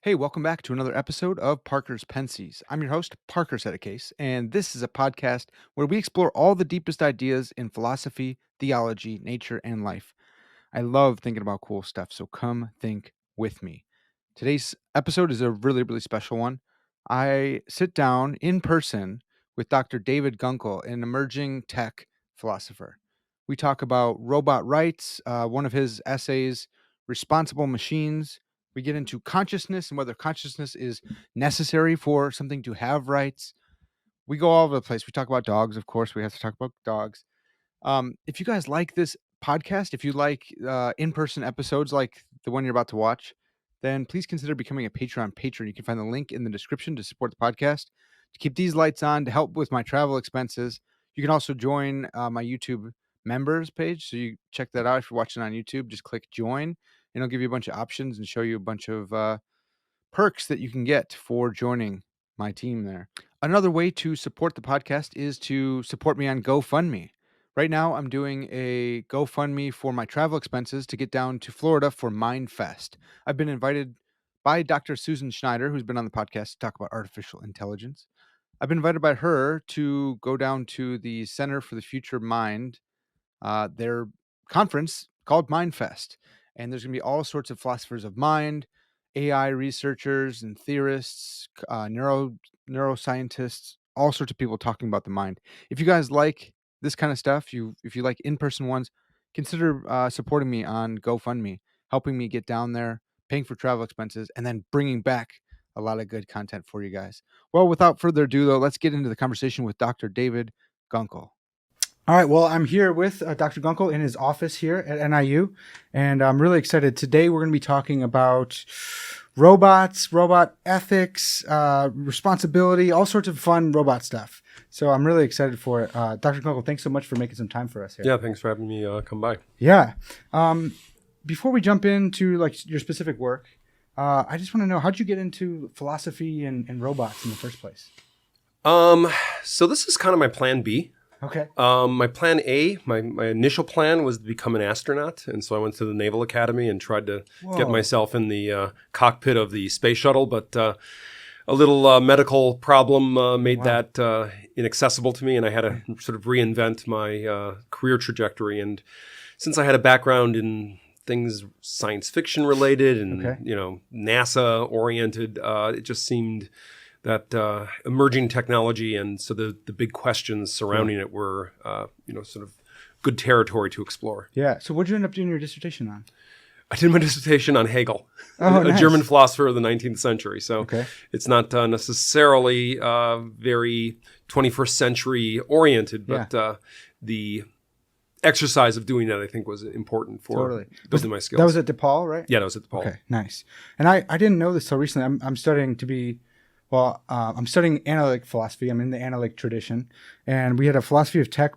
Hey, welcome back to another episode of Parker's Pensées. I'm your host, Parker Case, and this is a podcast where we explore all the deepest ideas in philosophy, theology, nature, and life. I love thinking about cool stuff, so come think with me. Today's episode is a really special one. I sit down in person with Dr. David Gunkel, an emerging tech philosopher. We talk about robot rights, one of his essays, responsible machines. We get into consciousness and whether consciousness is necessary for something to have rights. We go all over the place. We talk about dogs, of course. We have to talk about dogs. If you guys like this podcast, if you like in-person episodes like the one you're about to watch, then please consider becoming a Patreon patron. You can find the link in the description to support the podcast, to keep these lights on, to help with my travel expenses. You can also join my YouTube members page. So you check that out if you're watching on YouTube. Just click join, and it'll give you a bunch of options and show you a bunch of perks that you can get for joining my team there. Another way to support the podcast is to support me on GoFundMe. Right now, I'm doing a GoFundMe for my travel expenses to get down to Florida for MindFest. I've been invited by Dr. Susan Schneider, who's been on the podcast to talk about artificial intelligence. I've been invited by her to go down to the Center for the Future Mind, their conference called MindFest. And there's going to be all sorts of philosophers of mind, AI researchers and theorists, neuroscientists, all sorts of people talking about the mind. If you guys like this kind of stuff, if you like in-person ones, consider supporting me on GoFundMe, helping me get down there, paying for travel expenses, and then bringing back a lot of good content for you guys. Well, without further ado, though, let's get into the conversation with Dr. David Gunkel. All right. Well, I'm here with Dr. Gunkel in his office here at NIU, and I'm really excited. Today, we're going to be talking about robots, robot ethics, responsibility, all sorts of fun robot stuff. So I'm really excited for it. Dr. Gunkel, thanks so much for making some time for us here. Yeah, thanks for having me come by. Yeah. Before we jump into like your specific work, I just want to know, how'd you get into philosophy and robots in the first place? So this is kind of my plan B. Okay. My plan A, my initial plan was to become an astronaut. And so I went to the Naval Academy and tried to get myself in the cockpit of the space shuttle. But a little medical problem made that inaccessible to me. And I had to sort of reinvent my career trajectory. And since I had a background in things science fiction related and, NASA oriented, it just seemed that emerging technology and so the big questions surrounding it were, sort of good territory to explore. Yeah. So what did you end up doing your dissertation on? I did my dissertation on Hegel, a German philosopher of the 19th century. So it's not necessarily very 21st century oriented, but the exercise of doing that, I think, was important for building my skills. That was at DePaul, right? Yeah, that was at DePaul. Okay, nice. And I didn't know this till recently. I'm studying to be... Well, I'm studying analytic philosophy. I'm in the analytic tradition. And we had a philosophy of tech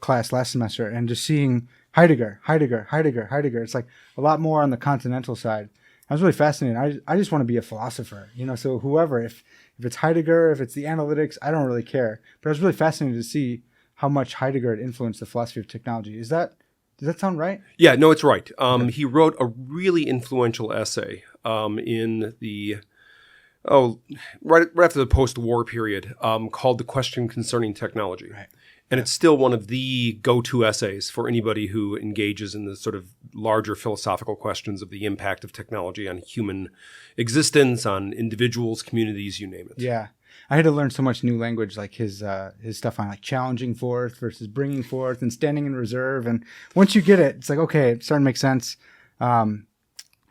class last semester, and just seeing Heidegger. It's like a lot more on the continental side. I was really fascinated. I just want to be a philosopher, so whoever, if it's Heidegger, if it's the analytics, I don't really care. But I was really fascinated to see how much Heidegger had influenced the philosophy of technology. Does that sound right? Yeah, no, it's right. He wrote a really influential essay in the... right after the post-war period, called The Question Concerning Technology. Right. And it's still one of the go-to essays for anybody who engages in the sort of larger philosophical questions of the impact of technology on human existence, on individuals, communities, you name it. Yeah. I had to learn so much new language, like his stuff on like challenging forth versus bringing forth and standing in reserve. And once you get it, it's like, okay, it's starting to make sense. I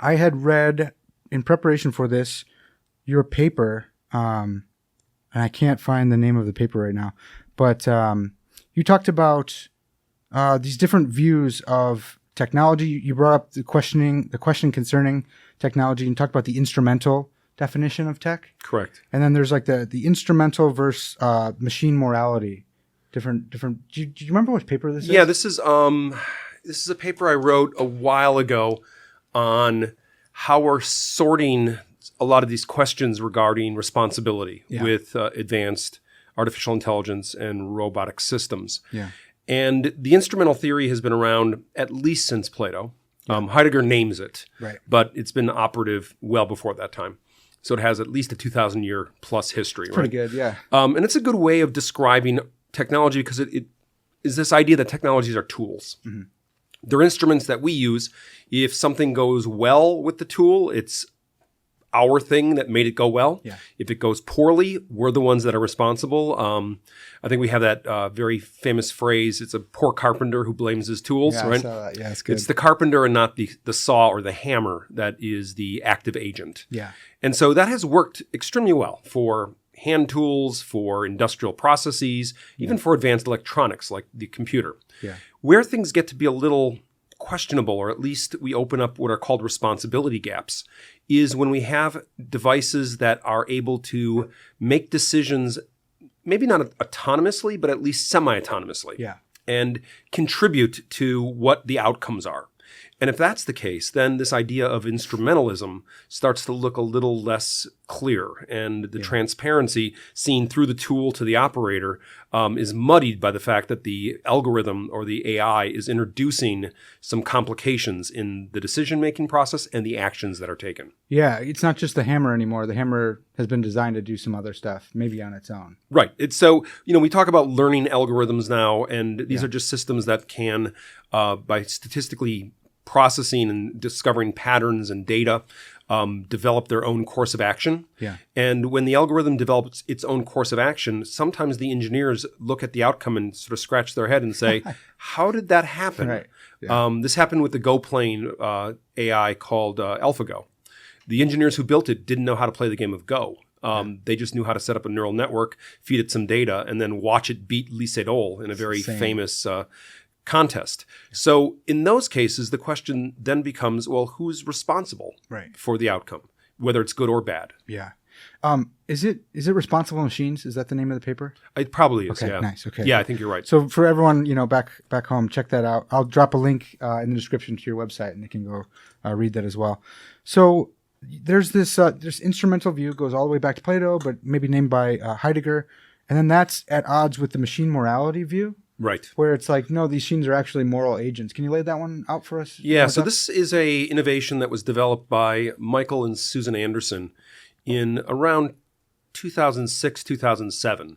had read, in preparation for this, your paper, and I can't find the name of the paper right now, but you talked about these different views of technology. You brought up the question concerning technology, and talked about the instrumental definition of tech. Correct. And then there's like the instrumental versus machine morality. Different. Do you remember what paper this is? Yeah, this is a paper I wrote a while ago on how we're sorting a lot of these questions regarding responsibility with advanced artificial intelligence and robotic systems. Yeah. And the instrumental theory has been around at least since Plato. Heidegger names it, Right. but it's been operative well before that time. So it has at least a 2,000-year plus history. Pretty good, yeah. And it's a good way of describing technology because it is this idea that technologies are tools. Mm-hmm. They're instruments that we use. If something goes well with the tool, it's our thing that made it go well. Yeah. If it goes poorly, we're the ones that are responsible. I think we have that very famous phrase, it's a poor carpenter who blames his tools, Yeah, right? I saw that. Yeah, it's good. It's the carpenter and not the saw or the hammer that is the active agent. Yeah. And so that has worked extremely well for hand tools, for industrial processes, even for advanced electronics like the computer. Yeah. Where things get to be a little questionable, or at least we open up what are called responsibility gaps, is when we have devices that are able to make decisions, maybe not autonomously, but at least semi-autonomously, Yeah. and contribute to what the outcomes are. And if that's the case, then this idea of instrumentalism starts to look a little less clear. And the transparency seen through the tool to the operator is muddied by the fact that the algorithm or the AI is introducing some complications in the decision-making process and the actions that are taken. Yeah, it's not just the hammer anymore. The hammer has been designed to do some other stuff, maybe on its own. Right. It's so, we talk about learning algorithms now, and these are just systems that can, by statistically processing and discovering patterns and data, develop their own course of action. Yeah. And when the algorithm develops its own course of action, sometimes the engineers look at the outcome and sort of scratch their head and say, how did that happen? Right. Yeah. This happened with the Go plane AI called AlphaGo. The engineers who built it didn't know how to play the game of Go. They just knew how to set up a neural network, feed it some data, and then watch it beat Lee Sedol in a very famous contest. So in those cases, the question then becomes, well, who's responsible for the outcome, whether it's good or bad? Yeah. Is it Responsible Machines? Is that the name of the paper? It probably is, Okay, yeah. nice. Okay. Yeah, I think you're right. So for everyone, back home, check that out. I'll drop a link in the description to your website, and they can go read that as well. So there's this instrumental view, goes all the way back to Plato, but maybe named by Heidegger. And then that's at odds with the machine morality view. Right. Where it's like, no, these machines are actually moral agents. Can you lay that one out for us? Yeah, so this is a innovation that was developed by Michael and Susan Anderson in around 2006, 2007.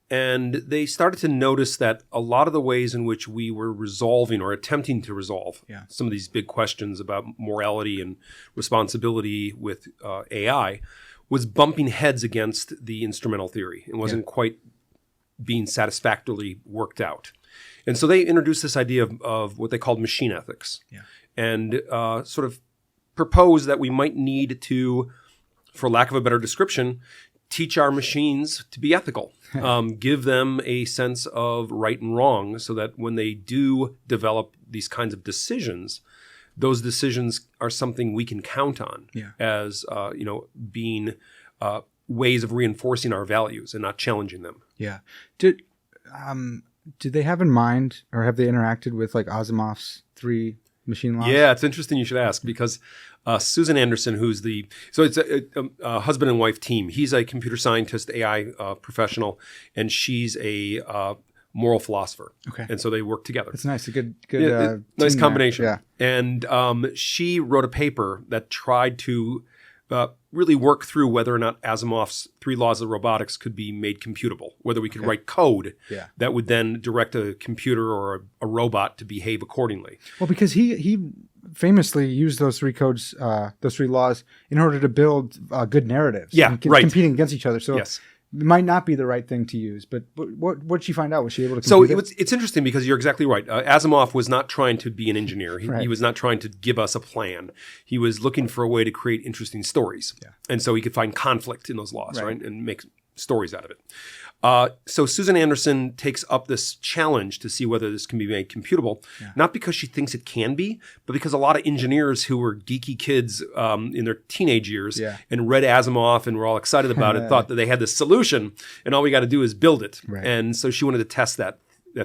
And they started to notice that a lot of the ways in which we were resolving or attempting to resolve some of these big questions about morality and responsibility with AI was bumping heads against the instrumental theory. It wasn't quite being satisfactorily worked out. And so they introduced this idea of what they called machine ethics, and sort of proposed that we might need to, for lack of a better description, teach our machines to be ethical, give them a sense of right and wrong so that when they do develop these kinds of decisions, those decisions are something we can count on as being ways of reinforcing our values and not challenging them. Yeah. Did they have in mind, or have they interacted with like Asimov's 3 machine laws? Yeah, it's interesting you should ask, because Susan Anderson, it's a husband and wife team. He's a computer scientist, AI professional, and she's a moral philosopher. Okay. And so they work together. It's nice. A good nice combination. Yeah. And she wrote a paper that tried to really work through whether or not Asimov's 3 laws of robotics could be made computable, whether we could write code that would then direct a computer or a robot to behave accordingly. Well, because he famously used those 3 codes, those 3 laws, in order to build good narratives. Yeah, right. Competing against each other. So it might not be the right thing to use, but what did she find out? Was she able to compute it? It's interesting because you're exactly right. Asimov was not trying to be an engineer. He was not trying to give us a plan. He was looking for a way to create interesting stories. Yeah. And so he could find conflict in those laws, right? And make stories out of it. So Susan Anderson takes up this challenge to see whether this can be made computable, not because she thinks it can be, but because a lot of engineers who were geeky kids in their teenage years and read Asimov and were all excited about it, thought that they had this solution and all we got to do is build it. Right. And so she wanted to test that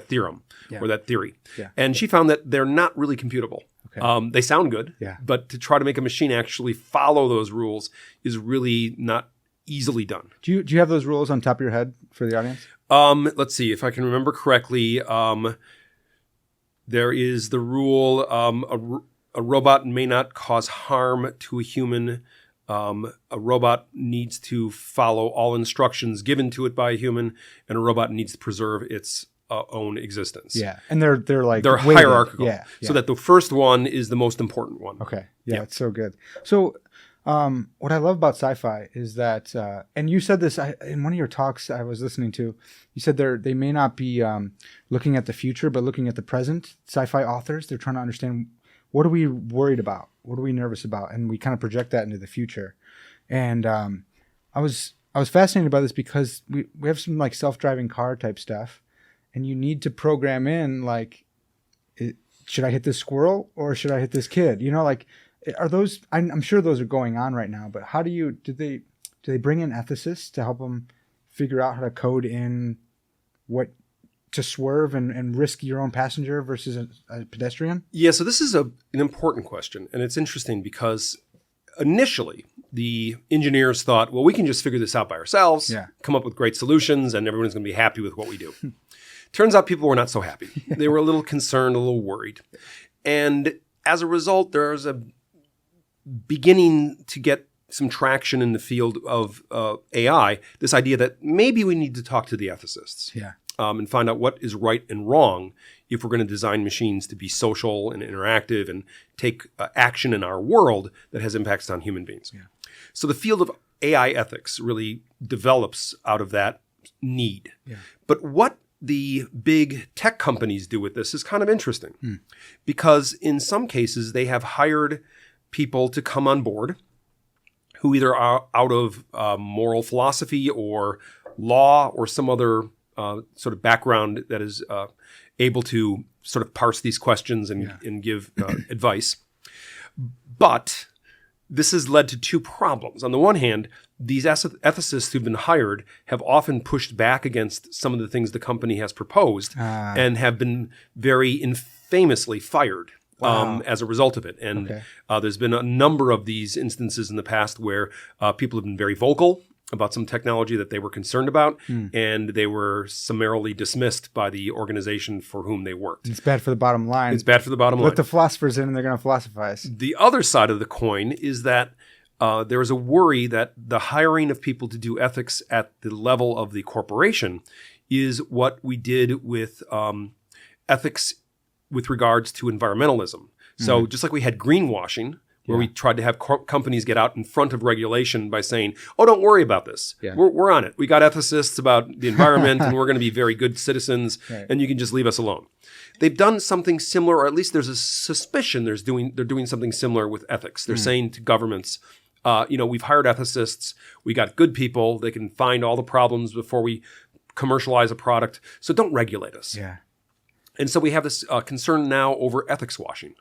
theorem or that theory. Yeah. And she found that they're not really computable. Okay. They sound good, but to try to make a machine actually follow those rules is really not easily done. Do you have those rules on top of your head for the audience? Let's see if I can remember correctly. There is the rule: a robot may not cause harm to a human. A robot needs to follow all instructions given to it by a human, and a robot needs to preserve its own existence. Yeah, and they're like they're weighted. hierarchical, Yeah, so that the first one is the most important one. Okay, yeah, it's so good. So, what I love about sci-fi is that, and you said this in one of your talks I was listening to. You said they may not be looking at the future, but looking at the present. Sci-fi authors, they're trying to understand, what are we worried about? What are we nervous about? And we kind of project that into the future. And I was fascinated by this because we have some like self-driving car type stuff, and you need to program in like, should I hit this squirrel or should I hit this kid? You know, like, are those? I'm sure those are going on right now. But how do they bring in ethicists to help them figure out how to code in what to swerve and risk your own passenger versus a pedestrian? Yeah, so this is an important question, and it's interesting because initially the engineers thought, well, we can just figure this out by ourselves, come up with great solutions, and everyone's going to be happy with what we do. Turns out people were not so happy. They were a little concerned, a little worried. And as a result, there's a beginning to get some traction in the field of AI, this idea that maybe we need to talk to the ethicists. And find out what is right and wrong if we're going to design machines to be social and interactive and take action in our world that has impacts on human beings. So the field of AI ethics really develops out of that need. But what the big tech companies do with this is kind of interesting because in some cases they have hired people to come on board who either are out of moral philosophy or law or some other sort of background that is able to sort of parse these questions and give advice. But this has led to two problems. On the one hand, these ethicists who've been hired have often pushed back against some of the things the company has proposed and have been very infamously fired as a result of it. And there's been a number of these instances in the past where people have been very vocal about some technology that they were concerned about, and they were summarily dismissed by the organization for whom they worked. It's bad for the bottom line. It's bad for the bottom line. Let the philosophers in and they're going to philosophize. The other side of the coin is that there is a worry that the hiring of people to do ethics at the level of the corporation is what we did with ethics with regards to environmentalism. So just like we had greenwashing, where we tried to have companies get out in front of regulation by saying, oh, don't worry about this. We're on it. We got ethicists about the environment and we're going to be very good citizens and you can just leave us alone. They've done something similar, or at least there's a suspicion they're doing something similar with ethics. They're saying to governments, we've hired ethicists. We got good people. They can find all the problems before we commercialize a product. So don't regulate us. And so we have this concern now over ethics washing.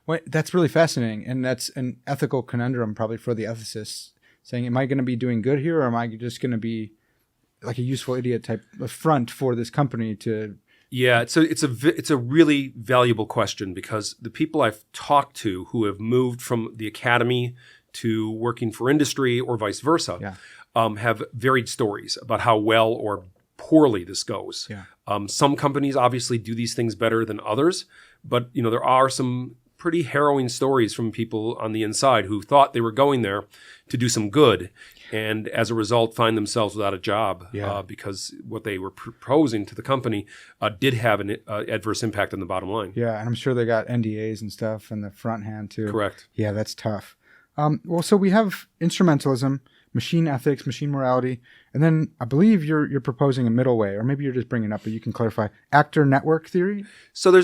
Well, that's really fascinating, and that's an ethical conundrum probably for the ethicists, saying, am I going to be doing good here, or am I just going to be like a useful idiot type of front for this company to... Yeah, it's a really valuable question because the people I've talked to who have moved from the academy to working for industry or vice versa have varied stories about how well or poorly this goes. Some companies obviously do these things better than others, but there are some pretty harrowing stories from people on the inside who thought they were going there to do some good and as a result find themselves without a job because what they were proposing to the company did have an adverse impact on the bottom line. And I'm sure they got NDAs and stuff in the front hand too. Correct. Yeah, that's tough. Well, so we have instrumentalism, machine ethics, machine morality, and then I believe you're proposing a middle way, or maybe you're just bringing it up, but you can clarify, actor network theory? So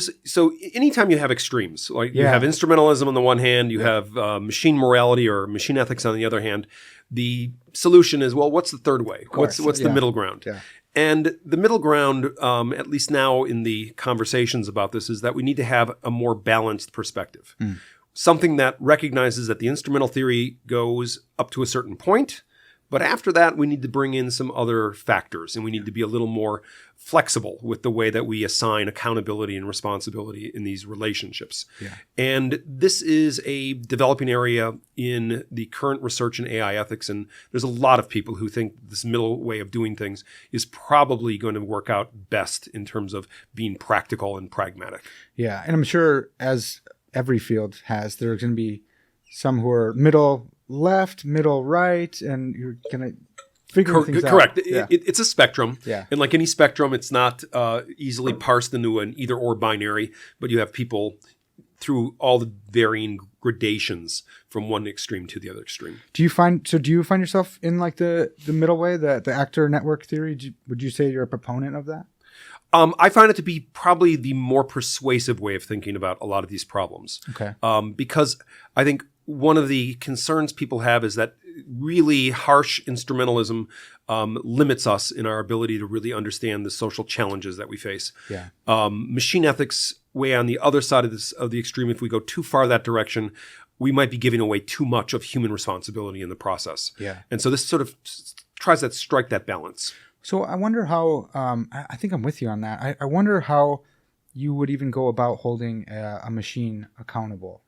anytime you have extremes, like you have instrumentalism on the one hand, you have machine morality or machine ethics on the other hand, the solution is, well, what's the third way? What's the middle ground? And the middle ground, at least now in the conversations about this, is that we need to have a more balanced perspective. Something that recognizes that the instrumental theory goes up to a certain point, but after that, we need to bring in some other factors, and we need to be a little more flexible with the way that we assign accountability and responsibility in these relationships. And this is a developing area in the current research in AI ethics, and there's a lot of people who think this middle way of doing things is probably going to work out best in terms of being practical and pragmatic. And I'm sure as every field has. There are going to be some who are middle left, middle right, and you're going to figure things out. Correct. Yeah. It's a spectrum. Yeah. And like any spectrum, it's not easily parsed into an either or binary, but you have people through all the varying gradations from one extreme to the other extreme. Do you find yourself in like the middle way, the actor network theory? Would you say you're a proponent of that? I find it to be probably the more persuasive way of thinking about a lot of these problems. Okay. Because I think one of the concerns people have is that really harsh instrumentalism limits us in our ability to really understand the social challenges that we face. Yeah. Machine ethics way on the other side of the extreme. If we go too far that direction, we might be giving away too much of human responsibility in the process. Yeah. And so this sort of tries to strike that balance. So I wonder how, I think I'm with you on that. I wonder how you would even go about holding a machine accountable.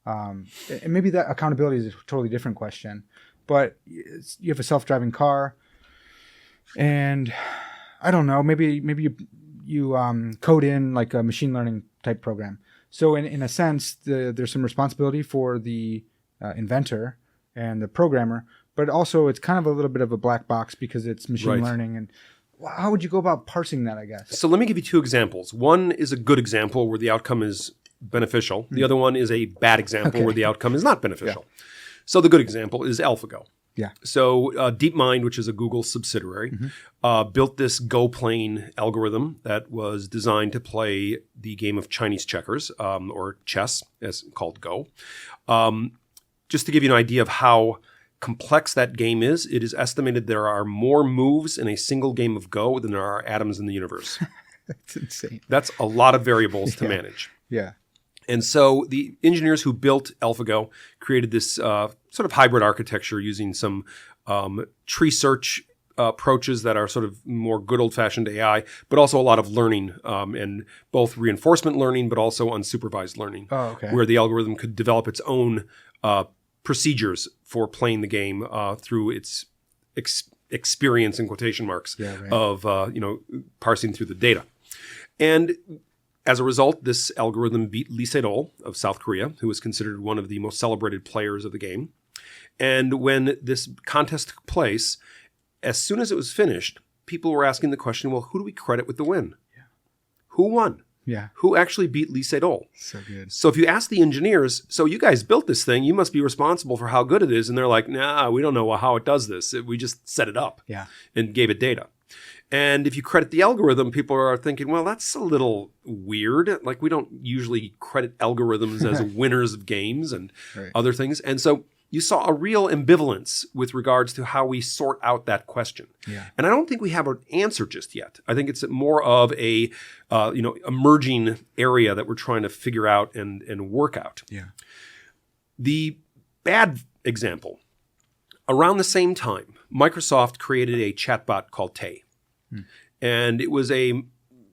And maybe that accountability is a totally different question, but you have a self-driving car and I don't know, maybe you code in like a machine learning type program. So in a sense, there's some responsibility for the inventor and the programmer, but also it's kind of a little bit of a black box because it's machine learning. And how would you go about parsing that, I guess? So let me give you two examples. One is a good example where the outcome is beneficial. The other one is a bad example where the outcome is not beneficial. Yeah. So the good example is AlphaGo. Yeah. So DeepMind, which is a Google subsidiary, built this Go playing algorithm that was designed to play the game of Chinese checkers, or chess, as called Go. Just to give you an idea of how complex that game is, it is estimated there are more moves in a single game of Go than there are atoms in the universe. That's insane. That's a lot of variables to manage. Yeah. And so the engineers who built AlphaGo created this sort of hybrid architecture using some tree search approaches that are sort of more good old-fashioned AI, but also a lot of learning and both reinforcement learning, but also unsupervised learning, where the algorithm could develop its own procedures for playing the game through its experience in quotation marks of parsing through the data. And as a result, this algorithm beat Lee Sedol of South Korea, who was considered one of the most celebrated players of the game. And when this contest took place, as soon as it was finished, people were asking the question, well, who do we credit with the win? Yeah. Who won? Yeah. Who actually beat Lee Sedol? So good. So if you ask the engineers, so you guys built this thing, you must be responsible for how good it is. And they're like, nah, we don't know how it does this. We just set it up and gave it data. And if you credit the algorithm, people are thinking, well, that's a little weird. Like we don't usually credit algorithms as winners of games and other things. And so you saw a real ambivalence with regards to how we sort out that question. Yeah. And I don't think we have an answer just yet. I think it's more of a emerging area that we're trying to figure out and work out. Yeah. The bad example, around the same time, Microsoft created a chatbot called Tay. And it was a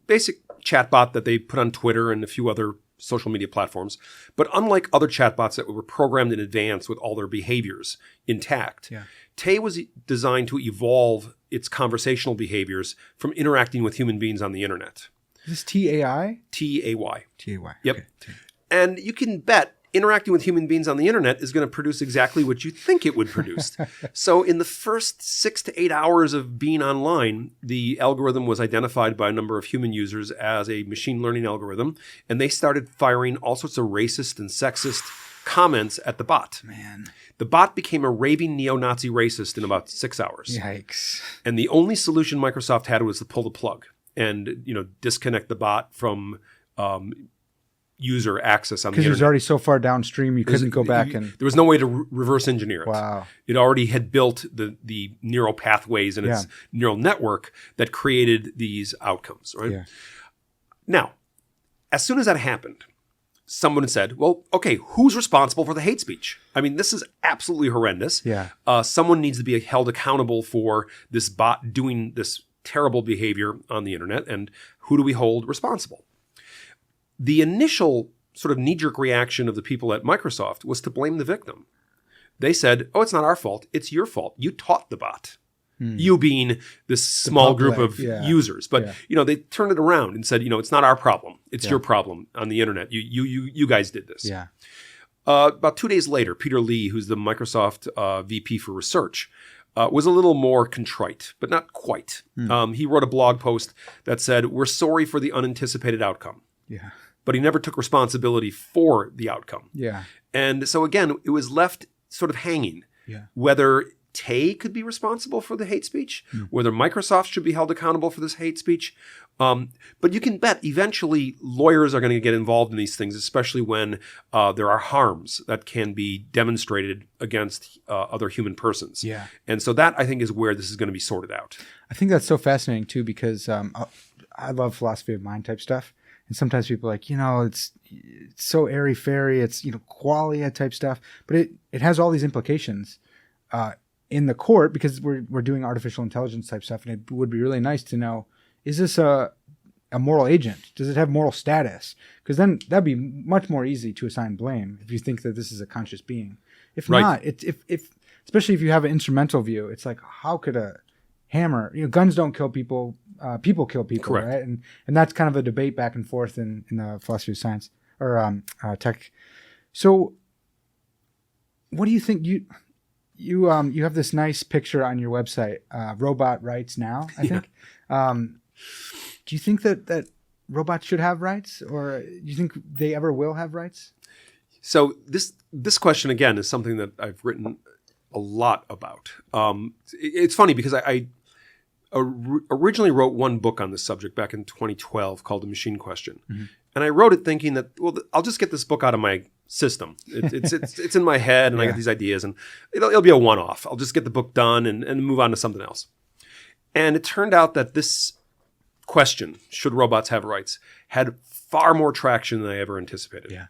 basic chatbot that they put on Twitter and a few other social media platforms. But unlike other chatbots that were programmed in advance with all their behaviors intact, Tay was designed to evolve its conversational behaviors from interacting with human beings on the internet. Is this T-A-I? T-A-Y. T-A-Y. Yep. Okay. And you can bet interacting with human beings on the internet is going to produce exactly what you think it would produce. So in the first 6 to 8 hours of being online, the algorithm was identified by a number of human users as a machine learning algorithm, and they started firing all sorts of racist and sexist comments at the bot. Man. The bot became a raving neo-Nazi racist in about 6 hours. Yikes. And the only solution Microsoft had was to pull the plug and disconnect the bot from user access on the internet. Because it was already so far downstream, you couldn't go back and... There was no way to reverse engineer it. Wow. It already had built the neural pathways in its neural network that created these outcomes, right? Yeah. Now, as soon as that happened, someone said, well, okay, who's responsible for the hate speech? I mean, this is absolutely horrendous. Yeah. Someone needs to be held accountable for this bot doing this terrible behavior on the internet, and who do we hold responsible? The initial sort of knee-jerk reaction of the people at Microsoft was to blame the victim. They said, oh, it's not our fault. It's your fault. You taught the bot. You being this small group public, of yeah. users. But, Yeah. they turned it around and said, it's not our problem. It's your problem on the internet. You guys did this. Yeah. About 2 days later, Peter Lee, who's the Microsoft VP for research, was a little more contrite, but not quite. He wrote a blog post that said, "We're sorry for the unanticipated outcome." Yeah. But he never took responsibility for the outcome. Yeah. And so again, it was left sort of hanging. Yeah. Whether Tay could be responsible for the hate speech, whether Microsoft should be held accountable for this hate speech. But you can bet eventually lawyers are going to get involved in these things, especially when there are harms that can be demonstrated against other human persons. Yeah. And so that, I think, is where this is going to be sorted out. I think that's so fascinating too, because I love philosophy of mind type stuff. And sometimes people are like, it's so airy fairy, it's, qualia type stuff, but it has all these implications in the court, because we're doing artificial intelligence type stuff. And it would be really nice to know, is this a moral agent? Does it have moral status? Because then that'd be much more easy to assign blame if you think that this is a conscious being. If not, if especially if you have an instrumental view, it's like, how could a hammer, guns don't kill people, people kill people, Correct. right? And that's kind of a debate back and forth in the philosophy of science or tech. So what do you think? You have this nice picture on your website, Robot Rights Now, I think. Do you think that robots should have rights, or do you think they ever will have rights? So this question, again, is something that I've written a lot about. It's funny because I originally wrote one book on this subject back in 2012 called The Machine Question. Mm-hmm. And I wrote it thinking that, well, I'll just get this book out of my system. It's in my head, and I get these ideas, and it'll be a one-off. I'll just get the book done and move on to something else. And it turned out that this question, should robots have rights, had far more traction than I ever anticipated. Yeah.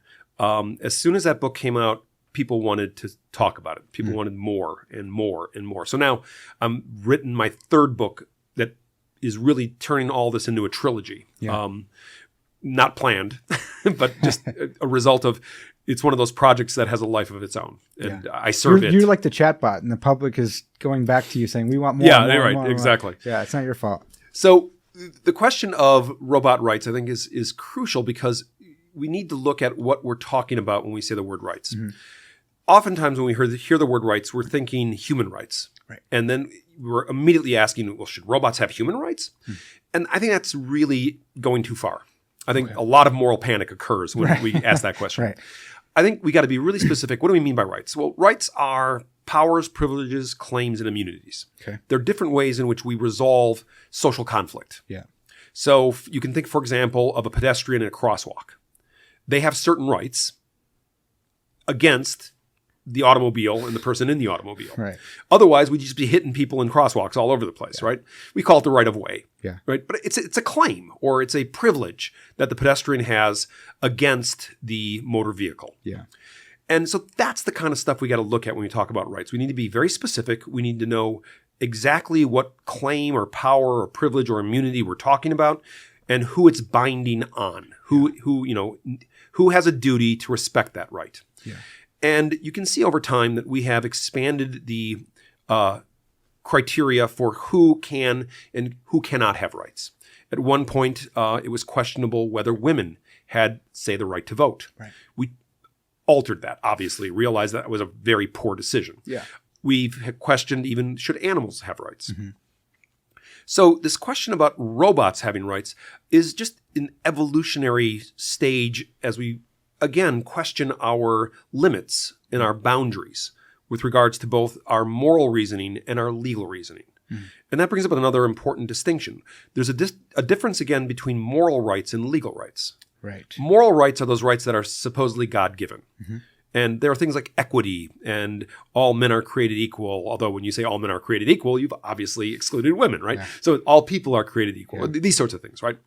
As soon as that book came out, people wanted to talk about it. People wanted more and more and more. So now I'm written my third book that is really turning all this into a trilogy. Yeah. Not planned, but just a result of, it's one of those projects that has a life of its own. And I serve it. You're like the chatbot, and the public is going back to you saying, we want more. Yeah, more, right. more, Exactly. More. Yeah, it's not your fault. So the question of robot rights, I think, is crucial, because we need to look at what we're talking about when we say the word rights. Mm-hmm. Oftentimes when we hear the word rights, we're thinking human rights. Right. And then we're immediately asking, well, should robots have human rights? And I think that's really going too far. I think a lot of moral panic occurs when we ask that question. Right. I think we got to be really specific. What do we mean by rights? Well, rights are powers, privileges, claims, and immunities. Okay. They're different ways in which we resolve social conflict. Yeah. So you can think, for example, of a pedestrian in a crosswalk. They have certain rights against the automobile and the person in the automobile. Right. Otherwise, we'd just be hitting people in crosswalks all over the place, right? We call it the right of way. Yeah. Right. But it's a claim, or it's a privilege that the pedestrian has against the motor vehicle. Yeah. And so that's the kind of stuff we got to look at when we talk about rights. We need to be very specific. We need to know exactly what claim or power or privilege or immunity we're talking about, and who it's binding on, who has a duty to respect that right. Yeah. And you can see over time that we have expanded the criteria for who can and who cannot have rights. At one point, it was questionable whether women had, say, the right to vote. Right. We altered that, obviously, realized that was a very poor decision. Yeah. We've questioned even, should animals have rights? Mm-hmm. So this question about robots having rights is just an evolutionary stage as we, again, question our limits and our boundaries with regards to both our moral reasoning and our legal reasoning. Mm. And that brings up another important distinction. There's a difference, again, between moral rights and legal rights. Right. Moral rights are those rights that are supposedly God-given. Mm-hmm. And there are things like equity and all men are created equal. Although when you say all men are created equal, you've obviously excluded women, right? Yeah. So all people are created equal. Yeah. These sorts of things, right?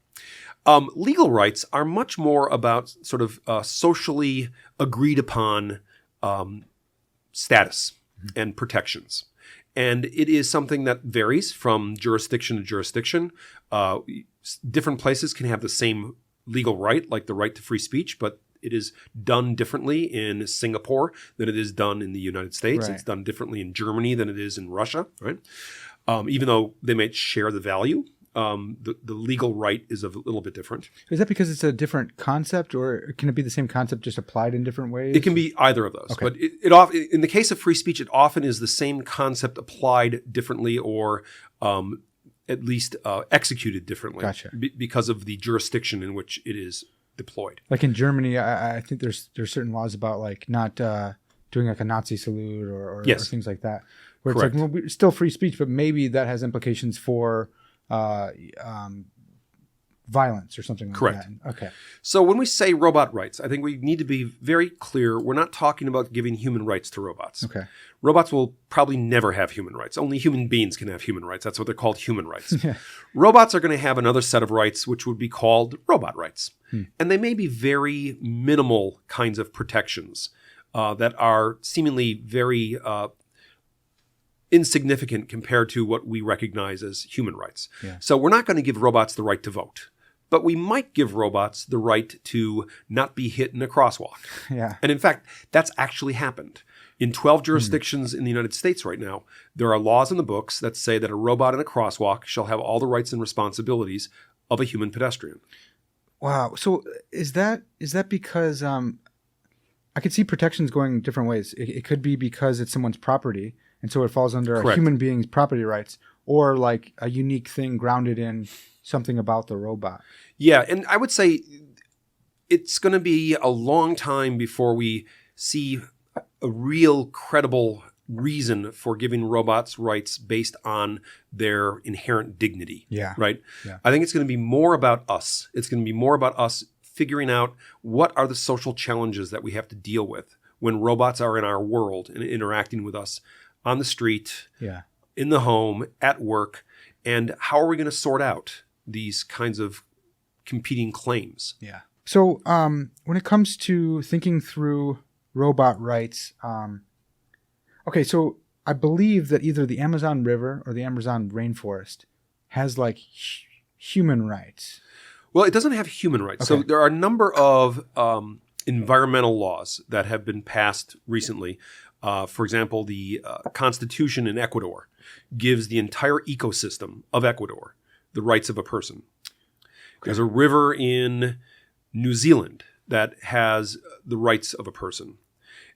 Legal rights are much more about sort of socially agreed upon status and protections. And it is something that varies from jurisdiction to jurisdiction. Different places can have the same legal right, like the right to free speech, but it is done differently in Singapore than it is done in the United States. Right. It's done differently in Germany than it is in Russia, right? Even though they might share the value, the legal right is a little bit different. Is that because it's a different concept, or can it be the same concept just applied in different ways? It can be either of those. Okay. But in the case of free speech, it often is the same concept applied differently or at least executed differently. Gotcha. Because of the jurisdiction in which it is deployed. Like in Germany, I think there's certain laws about like not doing like a Nazi salute or Yes. things like that, where Correct. it's like, well, still free speech, but maybe that has implications for violence or something like Correct. that. Okay. So when we say robot rights, I think we need to be very clear. We're not talking about giving human rights to robots. Okay. Robots will probably never have human rights. Only human beings can have human rights. That's what they're called, human rights. Yeah. Robots are going to have another set of rights, which would be called robot rights. And they may be very minimal kinds of protections that are seemingly very insignificant compared to what we recognize as human rights. Yeah. So we're not going to give robots the right to vote. But we might give robots the right to not be hit in a crosswalk. Yeah. And in fact, that's actually happened. In 12 jurisdictions in the United States right now, there are laws in the books that say that a robot in a crosswalk shall have all the rights and responsibilities of a human pedestrian. Wow. So is that because I could see protections going different ways. It could be because it's someone's property, and so it falls under a Correct. human being's property rights, or like a unique thing grounded in something about the robot. Yeah, and I would say it's going to be a long time before we see a real credible reason for giving robots rights based on their inherent dignity. Yeah. Right? Yeah. I think it's going to be more about us. It's going to be more about us figuring out what are the social challenges that we have to deal with when robots are in our world and interacting with us on the street, Yeah. in the home, at work, and how are we going to sort out these kinds of competing claims? Yeah. So when it comes to thinking through robot rights, okay, so I believe that either the Amazon River or the Amazon rainforest has like human rights. Well, it doesn't have human rights. So Okay. there are a number of environmental laws that have been passed recently. For example, the Constitution in Ecuador gives the entire ecosystem of Ecuador the rights of a person. There's a river in New Zealand that has the rights of a person.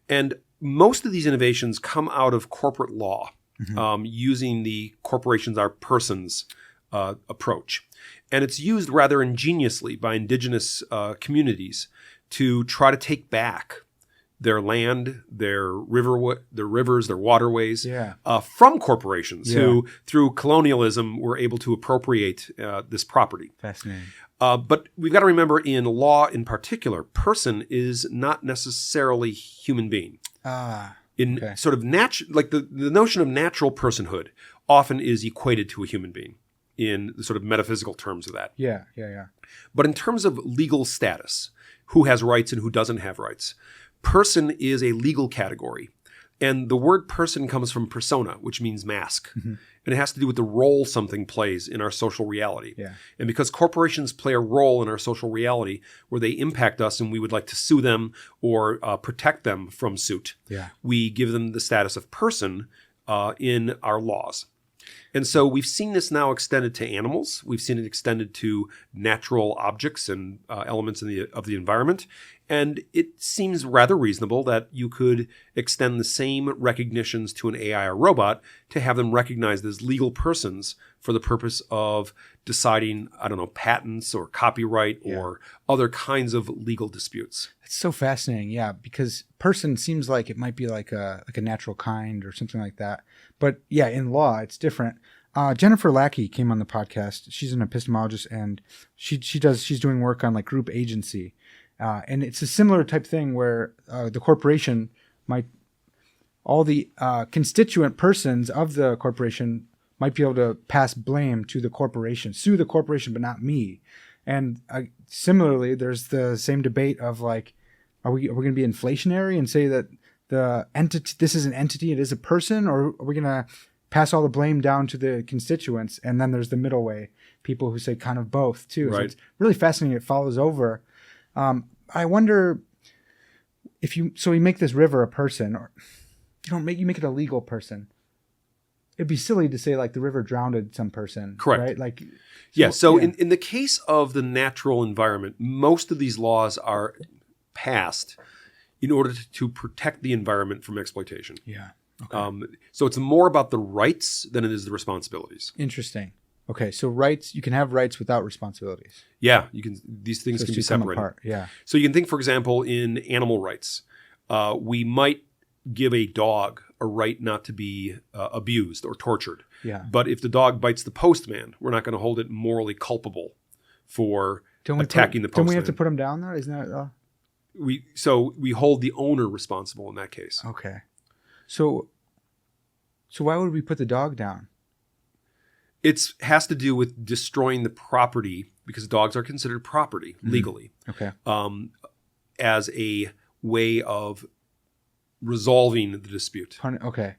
And most of these innovations come out of corporate law, using the corporations are persons approach. And it's used rather ingeniously by indigenous communities to try to take back their land, their rivers, their waterways Yeah. from corporations Yeah. who, through colonialism, were able to appropriate this property. Fascinating. But we've got to remember, in law in particular, person is not necessarily human being. In okay. sort of like the notion of natural personhood often is equated to a human being in the sort of metaphysical terms of that. Yeah. Yeah. Yeah. But in terms of legal status, who has rights and who doesn't have rights, person is a legal category. And the word person comes from persona, which means mask. And it has to do with the role something plays in our social reality. Yeah. And because corporations play a role in our social reality where they impact us and we would like to sue them or protect them from suit, Yeah. we give them the status of person in our laws. And so we've seen this now extended to animals. We've seen it extended to natural objects and elements of the environment. And it seems rather reasonable that you could extend the same recognitions to an AI or robot to have them recognized as legal persons for the purpose of deciding, I don't know, patents or copyright or other kinds of legal disputes. It's so fascinating, yeah, because person seems like it might be like a natural kind or something like that. But yeah, in law, it's different. Jennifer Lackey came on the podcast. She's an epistemologist, and she's doing work on like group agency. And it's a similar type thing where the corporation might, all the constituent persons of the corporation might be able to pass blame to the corporation, sue the corporation, but not me. And similarly, there's the same debate of like, are we going to be inflationary and say that the entity, this is an entity, it is a person, or are we going to pass all the blame down to the constituents? And then there's the middle way, people who say kind of both too. Right. So it's really fascinating. It follows over. I wonder, so we make this river a person, or you make it a legal person. It'd be silly to say like the river drowned some person. Correct. Right? Like, So in the case of the natural environment, most of these laws are passed in order to protect the environment from exploitation. Yeah. Okay. So it's more about the rights than it is the responsibilities. Interesting. Okay, so rights, you can have rights without responsibilities. Yeah, these things can be separated. Apart. Yeah. So you can think, for example, in animal rights, we might give a dog a right not to be abused or tortured. Yeah. But if the dog bites the postman, we're not going to hold it morally culpable for attacking the postman. Don't we have to put him down though? Isn't that? We hold the owner responsible in that case. Okay. So why would we put the dog down? It has to do with destroying the property, because dogs are considered property legally. Okay. As a way of resolving the dispute. Okay.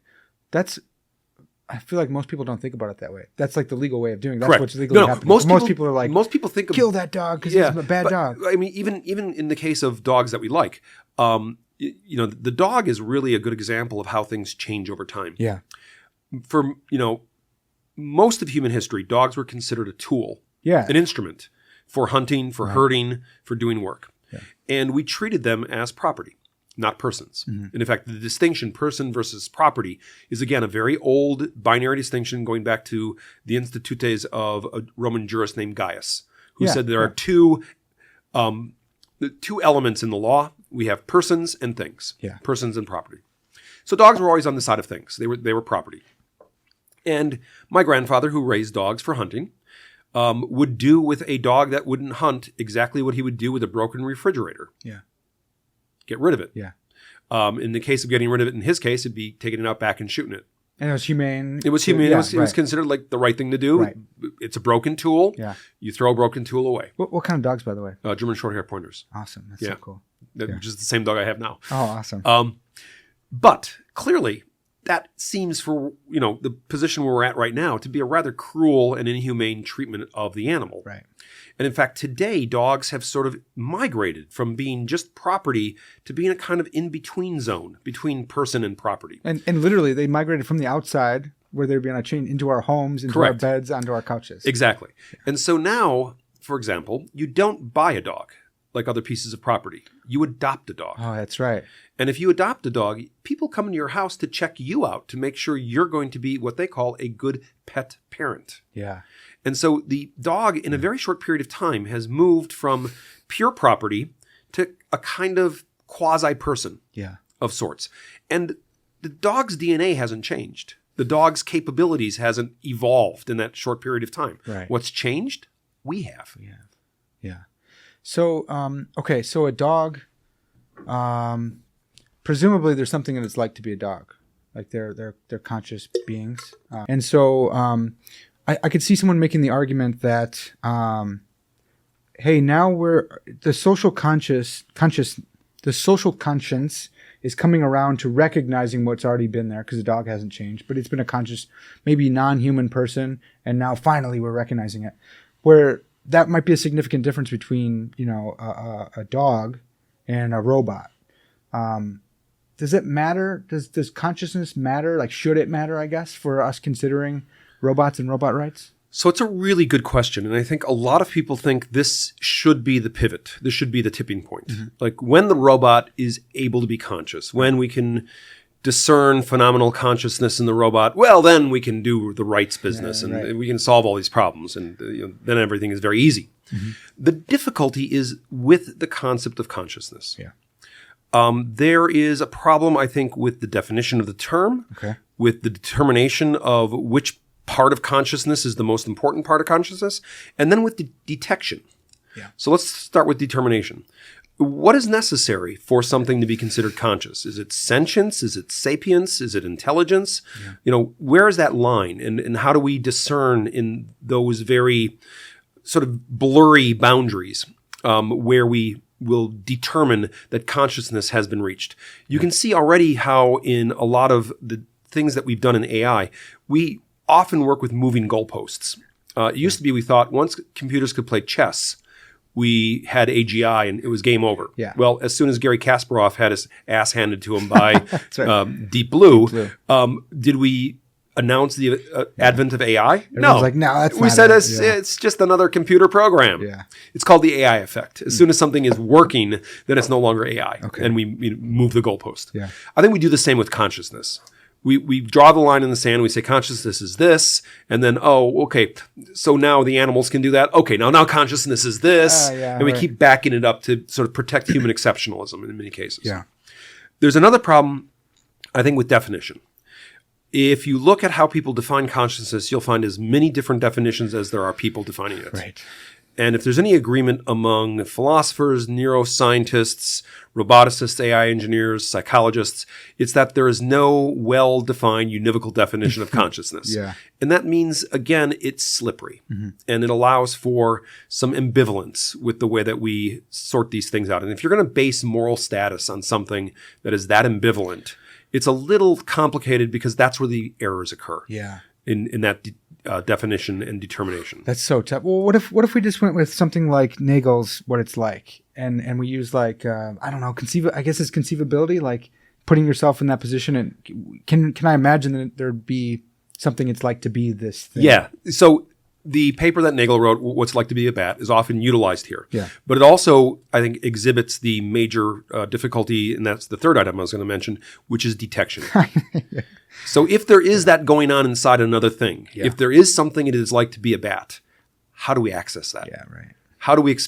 I feel like most people don't think about it that way. That's like the legal way of doing it. That's Correct. what's legally happening. Most people are like, most people think of, kill that dog because it's a bad dog. I mean, even in the case of dogs that we like, the dog is really a good example of how things change over time. Yeah. For, most of human history, dogs were considered a tool, an instrument for hunting, for herding, for doing work. Yeah. And we treated them as property, not persons. Mm-hmm. And in fact, the distinction person versus property is, again, a very old binary distinction going back to the Institutes of a Roman jurist named Gaius, who said there are two elements in the law. We have persons and things, persons and property. So dogs were always on the side of things. They were property. And my grandfather, who raised dogs for hunting, would do with a dog that wouldn't hunt exactly what he would do with a broken refrigerator. Yeah. Get rid of it. Yeah. In the case of getting rid of it, in his case, it'd be taking it out back and shooting it. And it was humane. It was humane. It was considered like the right thing to do. Right. It's a broken tool. Yeah. You throw a broken tool away. What kind of dogs, by the way? German Shorthair Pointers. Awesome. That's so cool. Which is the same dog I have now. Oh, awesome. But clearly, that seems for the position where we're at right now to be a rather cruel and inhumane treatment of the animal. Right. And in fact, today dogs have sort of migrated from being just property to being a kind of in-between zone between person and property. And literally, they migrated from the outside, where they're being chained, into our homes, into our beds, onto our couches. Exactly. And so now, for example, you don't buy a dog like other pieces of property. You adopt a dog. Oh, that's right. And if you adopt a dog, people come into your house to check you out to make sure you're going to be what they call a good pet parent. Yeah. And so the dog, in a very short period of time, has moved from pure property to a kind of quasi-person of sorts. And the dog's DNA hasn't changed. The dog's capabilities hasn't evolved in that short period of time. Right. What's changed? We have. Yeah. So, so a dog, presumably there's something that it's like to be a dog. Like they're conscious beings. And so I could see someone making the argument that, hey, now the social conscience is coming around to recognizing what's already been there, because the dog hasn't changed, but it's been a conscious, maybe non-human person, and now finally we're recognizing it. Where that might be a significant difference between, a dog and a robot. Does it matter? Does consciousness matter? Like, should it matter, I guess, for us considering robots and robot rights? So it's a really good question. And I think a lot of people think this should be the pivot. This should be the tipping point. Mm-hmm. Like when the robot is able to be conscious, when we can discern phenomenal consciousness in the robot, well, then we can do the rights business and we can solve all these problems. And then everything is very easy. Mm-hmm. The difficulty is with the concept of consciousness. Yeah. There is a problem, I think, with the definition of the term, with the determination of which part of consciousness is the most important part of consciousness, and then with the detection. Yeah. So let's start with determination. What is necessary for something to be considered conscious? Is it sentience? Is it sapience? Is it intelligence? Yeah. Where is that line? And how do we discern in those very sort of blurry boundaries where we will determine that consciousness has been reached? You can see already how in a lot of the things that we've done in AI, we often work with moving goalposts. It used to be we thought once computers could play chess, we had AGI and it was game over. Yeah. Well, as soon as Gary Kasparov had his ass handed to him by That's right. Deep Blue, did we announce the advent of AI? Everyone's like, no, that's we not said it. it's just another computer program. Yeah. It's called the AI effect. As soon as something is working, then it's no longer AI. Okay. And we move the goalpost. Yeah. I think we do the same with consciousness. We draw the line in the sand. We say consciousness is this, and then okay, so now the animals can do that. Okay, now consciousness is this, and we keep backing it up to sort of protect human exceptionalism in many cases. Yeah. There's another problem, I think, with definition. If you look at how people define consciousness, you'll find as many different definitions as there are people defining it. Right. And if there's any agreement among philosophers, neuroscientists, roboticists, AI engineers, psychologists, it's that there is no well-defined univocal definition of consciousness. Yeah. And that means, again, it's slippery. And it allows for some ambivalence with the way that we sort these things out. And if you're going to base moral status on something that is that ambivalent, it's a little complicated because that's where the errors occur. Yeah. In that definition and determination. That's so tough. Well, what if we just went with something like Nagel's What It's Like, and we use like I don't know, I guess it's conceivability, like putting yourself in that position, and can I imagine that there'd be something it's like to be this thing? Yeah. So the paper that Nagel wrote, What's It Like to Be a Bat, is often utilized here. Yeah. But it also, I think, exhibits the major difficulty, and that's the third item I was going to mention, which is detection. So if there is that going on inside another thing, if there is something it is like to be a bat, how do we access that? Yeah, right. How do we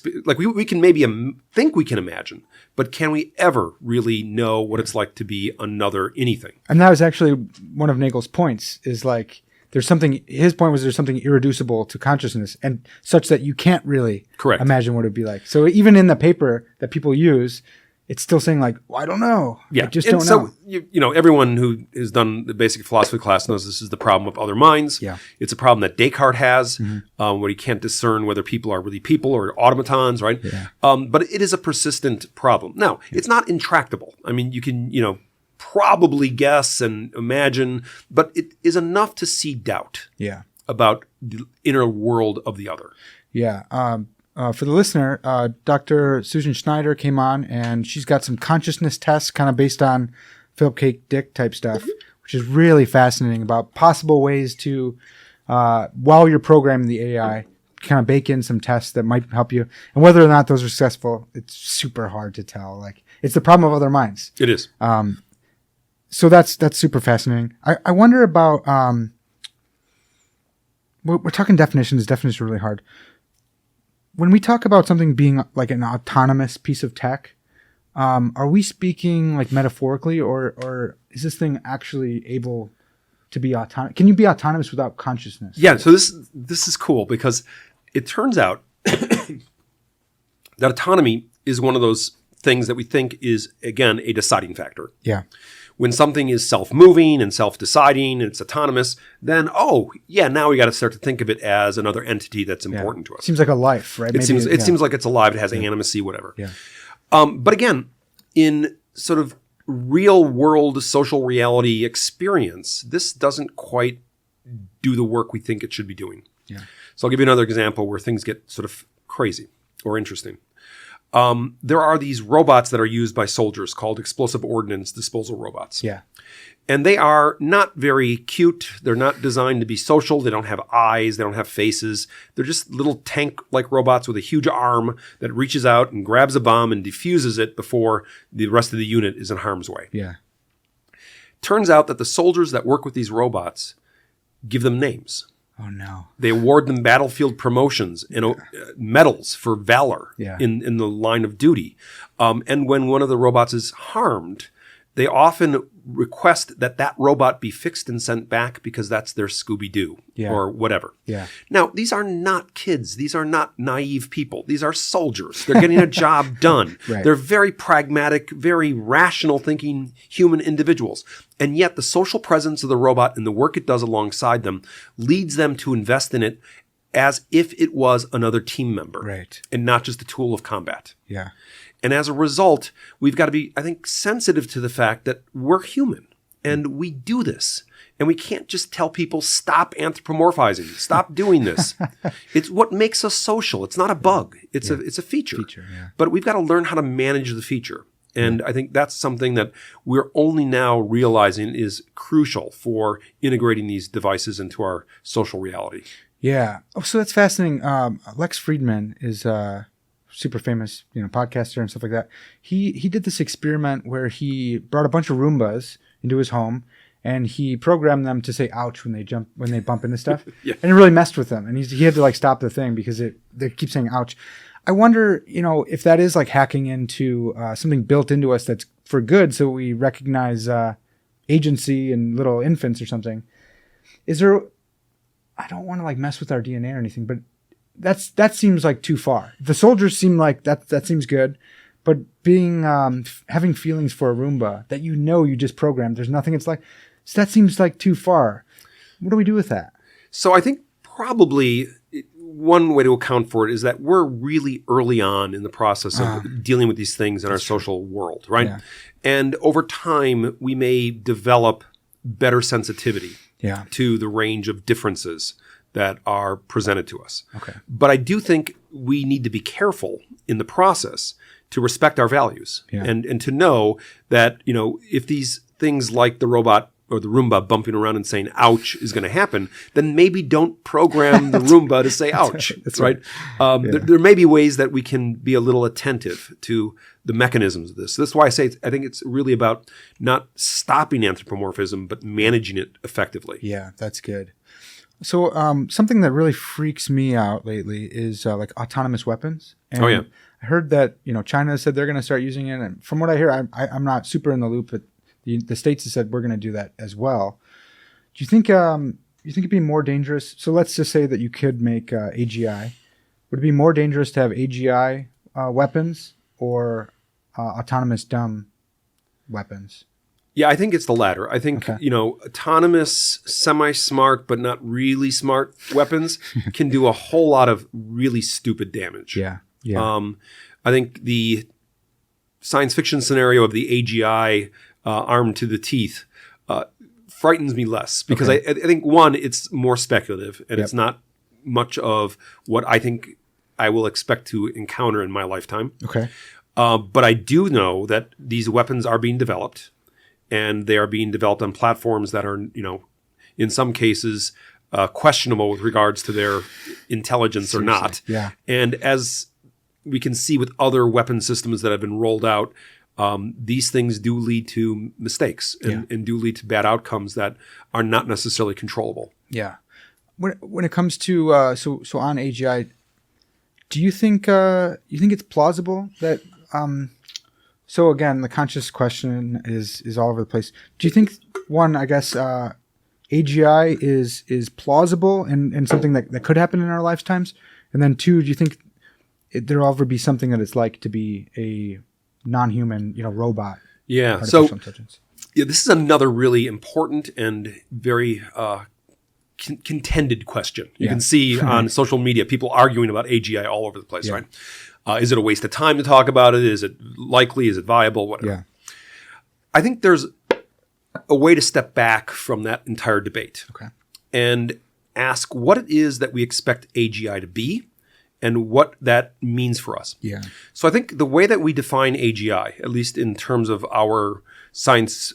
we can maybe think we can imagine, but can we ever really know what it's like to be another anything? And that was actually one of Nagel's points, is like his point was there's something irreducible to consciousness, and such that you can't really imagine what it'd be like. So even in the paper that people use, it's still saying like, well, I don't know. Yeah. I just don't know. So, everyone who has done the basic philosophy class knows this is the problem of other minds. Yeah. It's a problem that Descartes has, where he can't discern whether people are really people or automatons, right? Yeah. But it is a persistent problem. Now, it's not intractable. I mean, you can, probably guess and imagine, but it is enough to see doubt about the inner world of the other. Yeah. For the listener, Dr. Susan Schneider came on, and she's got some consciousness tests kind of based on Philip K. Dick type stuff, which is really fascinating, about possible ways to, while you're programming the AI, kind of bake in some tests that might help you. And whether or not those are successful, it's super hard to tell. Like, it's the problem of other minds. It is. So that's super fascinating. I wonder about, we're talking definitions. Definitions are really hard. When we talk about something being like an autonomous piece of tech, are we speaking like metaphorically, or is this thing actually able to be autonomous? Can you be autonomous without consciousness? Yeah. So this is cool, because it turns out that autonomy is one of those things that we think is, again, a deciding factor. Yeah. When something is self-moving and self-deciding and it's autonomous, then, now we got to start to think of it as another entity that's important to us. Seems like a life, right? It seems like it's alive. It has animacy, whatever. Yeah. But again, in sort of real-world social reality experience, this doesn't quite do the work we think it should be doing. Yeah. So I'll give you another example where things get sort of crazy or interesting. There are these robots that are used by soldiers called explosive ordnance disposal robots. Yeah. And they are not very cute. They're not designed to be social. They don't have eyes. They don't have faces. They're just little tank-like robots with a huge arm that reaches out and grabs a bomb and defuses it before the rest of the unit is in harm's way. Yeah. Turns out that the soldiers that work with these robots give them names. Oh, no. They award them battlefield promotions and medals for valor in the line of duty. And when one of the robots is harmed, they often request that robot be fixed and sent back because that's their Scooby-Doo or whatever. Yeah. Now, these are not kids. These are not naive people. These are soldiers. They're getting a job done. Right. They're very pragmatic, very rational thinking human individuals. And yet the social presence of the robot and the work it does alongside them leads them to invest in it as if it was another team member. Right. And not just a tool of combat. Yeah. And as a result, we've got to be, I think, sensitive to the fact that we're human and we do this. And we can't just tell people, stop anthropomorphizing, stop doing this. It's what makes us social. It's not a bug. It's a feature. But we've got to learn how to manage the feature. And I think that's something that we're only now realizing is crucial for integrating these devices into our social reality. Yeah. Oh, so that's fascinating. Lex Friedman is a super famous, podcaster and stuff like that. He did this experiment where he brought a bunch of Roombas into his home, and he programmed them to say "ouch" when they bump into stuff. Yeah. And it really messed with them. And he had to like stop the thing because they keep saying "ouch." I wonder, if that is like hacking into something built into us that's for good, so we recognize agency in little infants or something. Is there? I don't want to like mess with our DNA or anything, but that seems like too far. The soldiers seem like that seems good, but being having feelings for a Roomba that you just programmed, there's nothing. It's like that seems like too far. What do we do with that? So I think probably one way to account for it is that we're really early on in the process of dealing with these things in our social world, right? Yeah. And over time, we may develop better sensitivity to the range of differences that are presented to us. Okay. But I do think we need to be careful in the process to respect our values and to know that, if these things like the robot or the Roomba bumping around and saying "ouch" is going to happen, then maybe don't program the Roomba to say "ouch." That's right. There may be ways that we can be a little attentive to the mechanisms of this. That's why I think it's really about not stopping anthropomorphism, but managing it effectively. Yeah, that's good. So something that really freaks me out lately is like autonomous weapons. And I heard that China said they're going to start using it, and from what I hear, I'm not super in the loop, but the states have said we're going to do that as well. Do you think it'd be more dangerous? So let's just say that you could make AGI. Would it be more dangerous to have AGI weapons or autonomous dumb weapons? Yeah, I think it's the latter. I think, autonomous, semi-smart, but not really smart weapons can do a whole lot of really stupid damage. Yeah. I think the science fiction scenario of the AGI armed to the teeth frightens me less because I think, one, it's more speculative and it's not much of what I think I will expect to encounter in my lifetime. Okay. But I do know that these weapons are being developed. And they are being developed on platforms that are, in some cases, questionable with regards to their intelligence or not. Yeah. And as we can see with other weapon systems that have been rolled out, these things do lead to mistakes and do lead to bad outcomes that are not necessarily controllable. Yeah. When it comes to so on AGI, do you think it's plausible that so again, the conscious question is all over the place. Do you think, one, I guess, AGI is plausible and something that could happen in our lifetimes? And then two, do you think there'll ever be something that it's like to be a non-human, robot? Yeah. So this is another really important and very contended question. You can see on social media people arguing about AGI all over the place, right? Is it a waste of time to talk about it? Is it likely? Is it viable? Whatever. Yeah. I think there's a way to step back from that entire debate and ask what it is that we expect AGI to be and what that means for us. Yeah. So I think the way that we define AGI, at least in terms of our science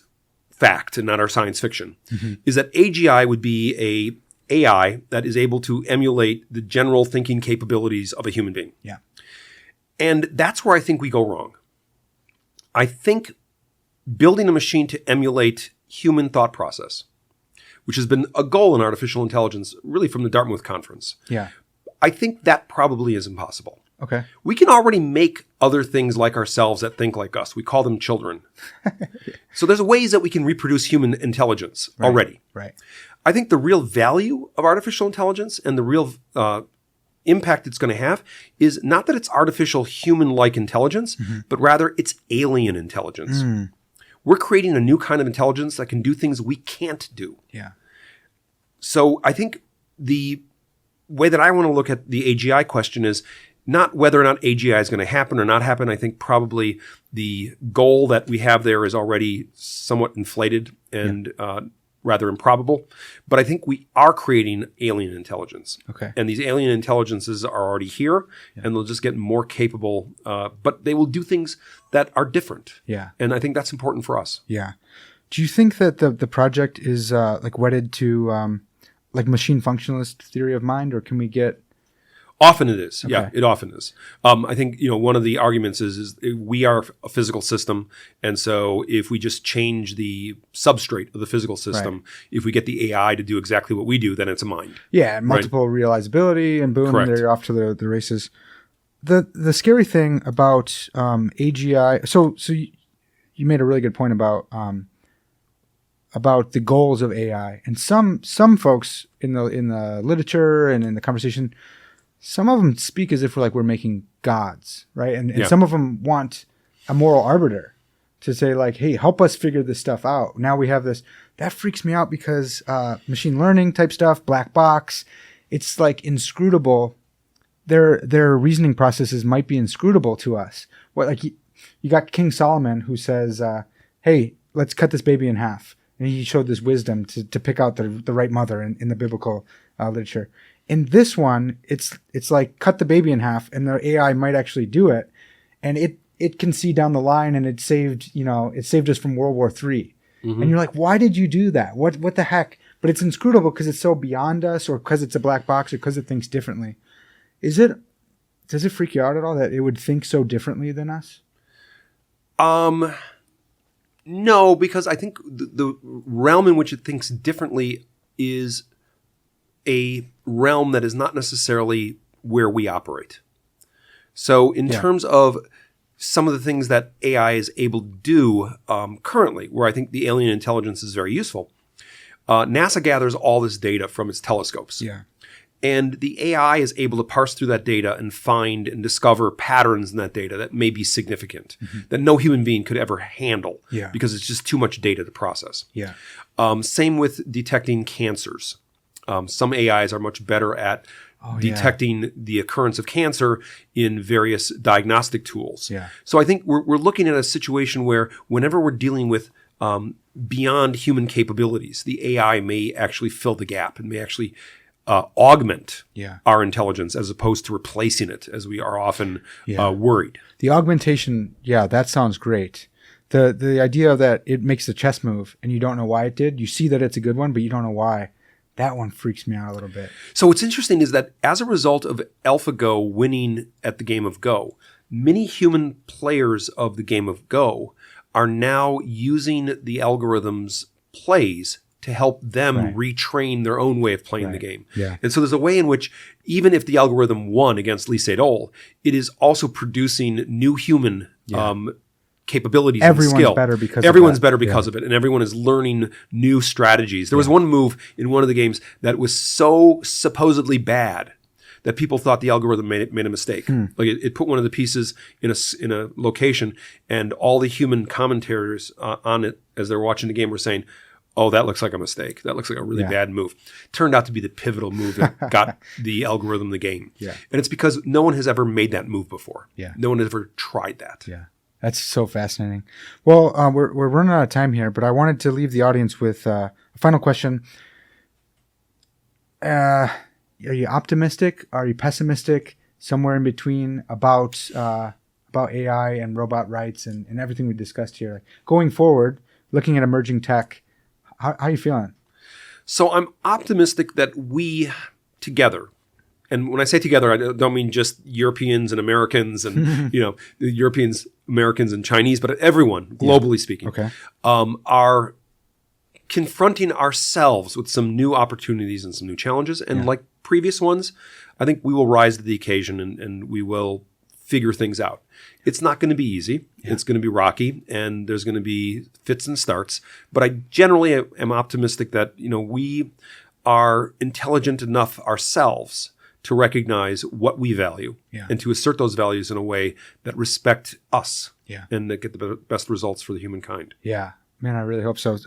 fact and not our science fiction, is that AGI would be a AI that is able to emulate the general thinking capabilities of a human being. Yeah. And that's where I think we go wrong. I think building a machine to emulate human thought process, which has been a goal in artificial intelligence really from the Dartmouth conference. Yeah. I think that probably is impossible. Okay. We can already make other things like ourselves that think like us. We call them children. So there's ways that we can reproduce human intelligence already. Right. I think the real value of artificial intelligence and the real impact it's going to have is not that it's artificial human-like intelligence, but rather it's alien intelligence. We're creating a new kind of intelligence that can do things we can't do. Yeah. So I think the way that I want to look at the AGI question is not whether or not AGI is going to happen or not happen. I think probably the goal that we have there is already somewhat inflated and rather improbable. But I think we are creating alien intelligence. Okay. And these alien intelligences are already here, and they'll just get more capable. But they will do things that are different. Yeah. And I think that's important for us. Yeah. Do you think that the project is like wedded to like machine functionalist theory of mind, or can we get? Often it is. Okay. Yeah, it often is. I think, one of the arguments is we are a physical system. And so if we just change the substrate of the physical system, if we get the AI to do exactly what we do, then it's a mind. Yeah, multiple realizability, and boom, Correct. they're off to the races. The scary thing about AGI. So you made a really good point about the goals of AI, and some folks in the literature and in the conversation, some of them speak as if we're making gods, right? And some of them want a moral arbiter to say like, hey, help us figure this stuff out. Now we have this. That freaks me out because machine learning type stuff, black box, it's like inscrutable. Their reasoning processes might be inscrutable to us. What, like you got King Solomon who says, hey, let's cut this baby in half. And he showed this wisdom to pick out the right mother in the biblical literature. In this one, it's like cut the baby in half, and the AI might actually do it, and it can see down the line, and it saved us from World War III. Mm-hmm. And you're like, why did you do that? What the heck? But it's inscrutable because it's so beyond us, or because it's a black box, or because it thinks differently. Does it freak you out at all that it would think so differently than us? No, because I think the realm in which it thinks differently is a realm that is not necessarily where we operate. So in terms of some of the things that AI is able to do currently, where I think the alien intelligence is very useful, NASA gathers all this data from its telescopes. Yeah. And the AI is able to parse through that data and find and discover patterns in that data that may be significant, that no human being could ever handle because it's just too much data to process. Yeah. Same with detecting cancers. Some AIs are much better at detecting the occurrence of cancer in various diagnostic tools. Yeah. So I think we're looking at a situation where whenever we're dealing with beyond human capabilities, the AI may actually fill the gap and may actually augment our intelligence as opposed to replacing it, as we are often worried. The augmentation, that sounds great. The idea that it makes a chess move and you don't know why it did. You see that it's a good one, but you don't know why. That one freaks me out a little bit. So what's interesting is that as a result of AlphaGo winning at the game of Go, many human players of the game of Go are now using the algorithm's plays to help them retrain their own way of playing the game. Yeah. And so there's a way in which, even if the algorithm won against Lee Sedol, it is also producing new human capabilities and skill. Everyone's better because of it, and everyone is learning new strategies. There was one move in one of the games that was so supposedly bad that people thought the algorithm made a mistake. Like it put one of the pieces in a location, and all the human commentators on it as they're watching the game were saying, "Oh, that looks like a mistake. That looks like a really bad move." Turned out to be the pivotal move that got the algorithm the game. Yeah. And it's because no one has ever made that move before. Yeah. No one has ever tried that. Yeah. That's so fascinating. Well, we're running out of time here, but I wanted to leave the audience with a final question. Are you optimistic? Are you pessimistic? Somewhere in between about AI and robot rights and everything we discussed here. Like, going forward, looking at emerging tech, how are you feeling? So I'm optimistic that we together, and when I say together, I don't mean just Europeans and Americans and the Europeans, Americans, and Chinese, but everyone, globally speaking, are confronting ourselves with some new opportunities and some new challenges. And like previous ones, I think we will rise to the occasion and we will figure things out. It's not going to be easy. Yeah. It's going to be rocky, and there's going to be fits and starts. But I generally am optimistic that we are intelligent enough ourselves to recognize what we value and to assert those values in a way that respect us and that get the best results for the humankind. Yeah. Man, I really hope so.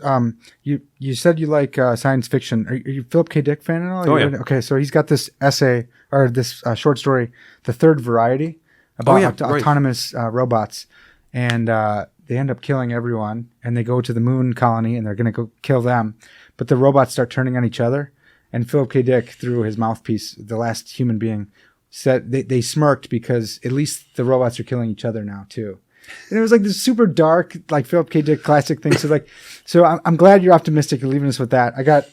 You said you like science fiction. Are you Philip K. Dick fan at all? Oh, yeah. Okay, so he's got this essay or this short story, The Third Variety, about autonomous robots. And they end up killing everyone, and they go to the moon colony, and they're going to go kill them. but the robots start turning on each other. And Philip K. Dick, through his mouthpiece, the last human being, said they smirked because at least the robots are killing each other now too. And it was like this super dark, like Philip K. Dick classic thing. So I'm glad you're optimistic and leaving us with that. I got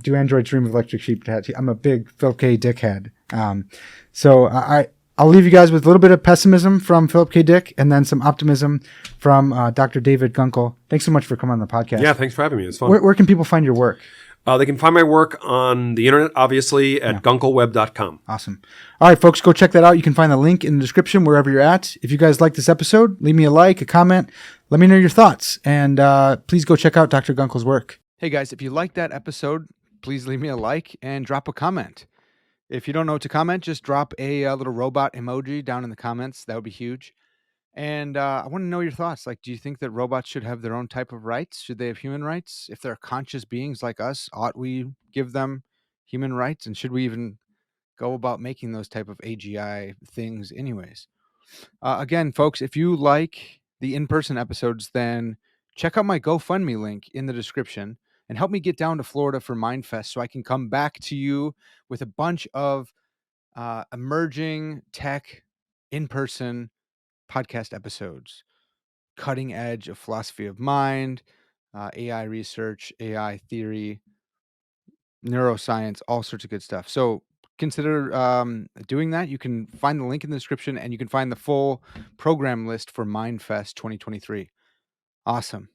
Do Androids Dream of Electric Sheep tattoo. I'm a big Philip K. Dick head. So I'll leave you guys with a little bit of pessimism from Philip K. Dick and then some optimism from Dr. David Gunkel. Thanks so much for coming on the podcast. Yeah, thanks for having me. It's fun. Where can people find your work? They can find my work on the internet, obviously, at gunkelweb.com. Awesome. All right, folks, go check that out. You can find the link in the description wherever you're at. If you guys like this episode, leave me a like, a comment. Let me know your thoughts. And please go check out Dr. Gunkel's work. Hey, guys, if you liked that episode, please leave me a like and drop a comment. If you don't know what to comment, just drop a little robot emoji down in the comments. That would be huge. And I want to know your thoughts. Like, do you think that robots should have their own type of rights? Should they have human rights? If they're conscious beings like us, ought we give them human rights? And should we even go about making those type of AGI things anyways? Again, folks, if you like the in-person episodes, then check out my GoFundMe link in the description and help me get down to Florida for MindFest so I can come back to you with a bunch of emerging tech in-person podcast episodes, cutting edge of philosophy of mind, AI research, AI theory, neuroscience, all sorts of good stuff. So consider doing that. You can find the link in the description and you can find the full program list for MindFest 2023. Awesome.